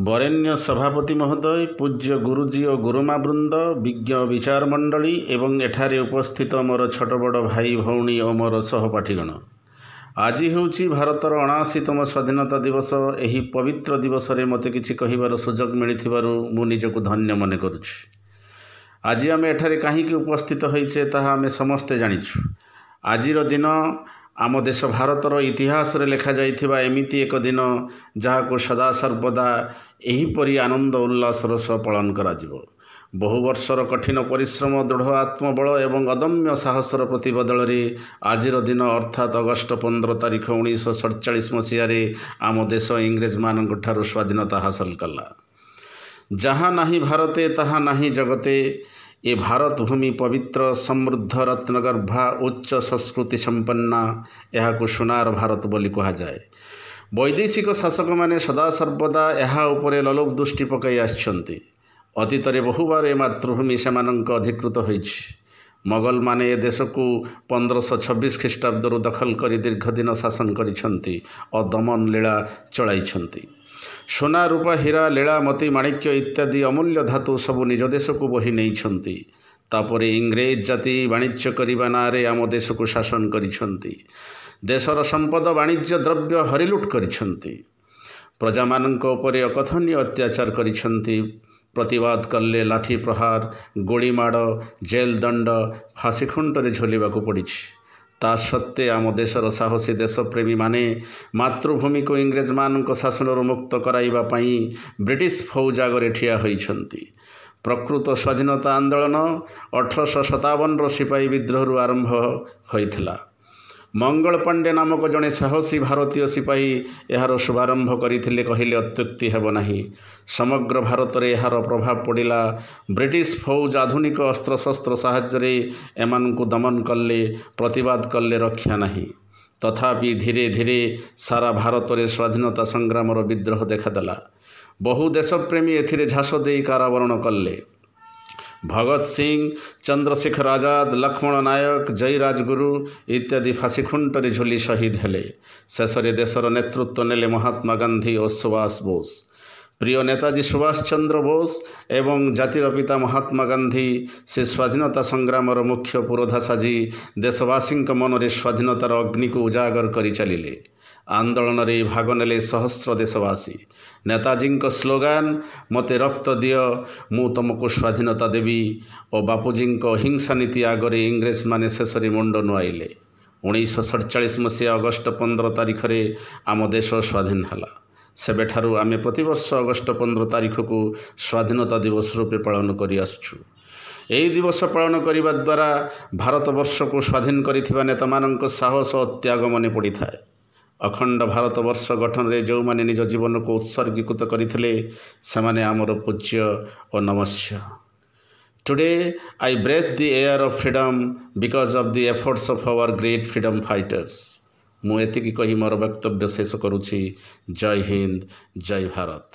बरेण्य सभापति महोदय, पूज्य गुरुजी और गुरुमा वृंद, विज्ञ विचार मंडली एवं एठारे उपस्थित मोर छोट बड़ भाई भौणी और मोर सहपाठीगण, आज हूँ भारतर 79तम स्वाधीनता दिवस। यही पवित्र दिवस रे मते किछि कहिबार सुजोग मिलिथिबारु मु निजको धन्य मने करुछि। आज आम एठारे काहीकि उपस्थित होइछे ताहा आमे समस्ते जानिछु। आजिर दिन आम देश भारतर इतिहास रे लेखा जाइथिबा एमिति एक दिन जहाको सदा सर्वदा एहीपरि आनंद उल्लासर सह पालन कराजिबो। बहु वर्षर कठिन परिश्रम, दृढ़ आत्मबल एवं अदम्य साहसर प्रतिबदल रे आजिर दिन अर्थात अगस्ट 15 तारिख 1947 मसीहारे आम देश इंग्रेज मानक ठारू स्वाधीनता हासिल कला। जहाँ नाही भारते तहाँ नाही जगते, ये भारत भूमि पवित्र, समृद्ध, रत्नगर्भा, उच्च संस्कृति संपन्ना, यह सुनार भारत बोली कहा जाए। वैदेशिक शासक माने सदा सर्वदा यह उपरे ललोभ दृष्टि पकाई आछंती। अतीत बहुबार ए मातृभूमि सेमानंक अधिकृत होइछि। मोगल माने ए देश को 1526 ख्रीष्टाब्दरु दखल करी दीर्घ दिन शासन करिछंती और दमन लीला चलाइछंती। सोना, रूपा, हीरा, लीला, मोती, माणिक्य इत्यादि अमूल्य धातु सबु निज देश को बही नहीं। तापरे इंग्रेज जाति वाणिज्य करिबा नारे आम देश को शासन करिछंती। देशर संपद वाणिज्य द्रव्य हरिलुट करिछंती। प्रजा मानक उपरे अकथनीय अत्याचार करिछंती। प्रतिवाद कले लाठी प्रहार, गोली माड़, जेल दंड, फांसी खुंटरे झोलिबाकू पड़िछि। ता सत्वे आम देशर साहसी देशप्रेमी माने मातृभूमि को इंग्रेज मानक शासन मुक्त कराइबा पई ब्रिटिश फौज आगरे ठिया होइछंती। प्रकृत स्वाधीनता आंदोलन 1857 सिपाही विद्रोह आरंभ होइथिला। मंगल पांडे नामक जड़े साहसी भारतीय सिपाही यार शुभारंभ करथिले कहिले अत्युक्ति हेब नाही। समग्र भारत रे यार प्रभाव पड़िला। ब्रिटिश फौज आधुनिक अस्त्रशस्त्र साहाय्य एमानकु दमन कले, प्रतिवाद कले रक्षा नाही। तथापि धीरे धीरे सारा भारत रे स्वाधीनता संग्राम विद्रोह देखादेला। बहु देशप्रेमी एथिरे झास देई कारावरण कले। भगत सिंह, चंद्रशेखर आजाद, लक्ष्मण नायक, जय राजगुरु इत्यादि फांसी खुंटरे झुली शहीद हेले। शेषरे देशर नेतृत्व नेले महात्मा गांधी और सुभाष बोस। प्रिय नेताजी सुभाष चंद्र बोस एवं जातिर पिता महात्मा गांधी से स्वाधीनता संग्राम मुख्य पुरोधा साजी देशवासी मन में स्वाधीनतार अग्नि को उजागर कर चलिले। आंदोलन रे भाग नेले सहस्र देशवासी। नेताजी स्लोगान मते रक्त दियो मु तुमको स्वाधीनता देवी और बापूजी अहिंसा नीति आगरे इंग्रेज माने शेषरे मुंड नुआइले। 1947 मसीहा अगस्ट 15 तारिख रे आम देश स्वाधीन हला। सेबेठारू आमे प्रतिवर्ष अगस्ट 15 तारिख को स्वाधीनता दिवस रूपे पालन करि आसुछु। एही दिवस पालन करिबा द्वारा भारत वर्ष को स्वाधीन करिथिबा नेता मानक साहस और त्याग मने पड़ी थाए। अखंड भारत वर्ष गठन रे जो माने निज जीवन को उत्सर्गीकृत करिथिले सेमाने आमर पूज्य और नमस्य। Today I breathe the air of freedom because of the efforts of our great freedom fighters. मु एतिकी कही मोर वक्तव्य शेष करुछि। जय हिंद, जय भारत।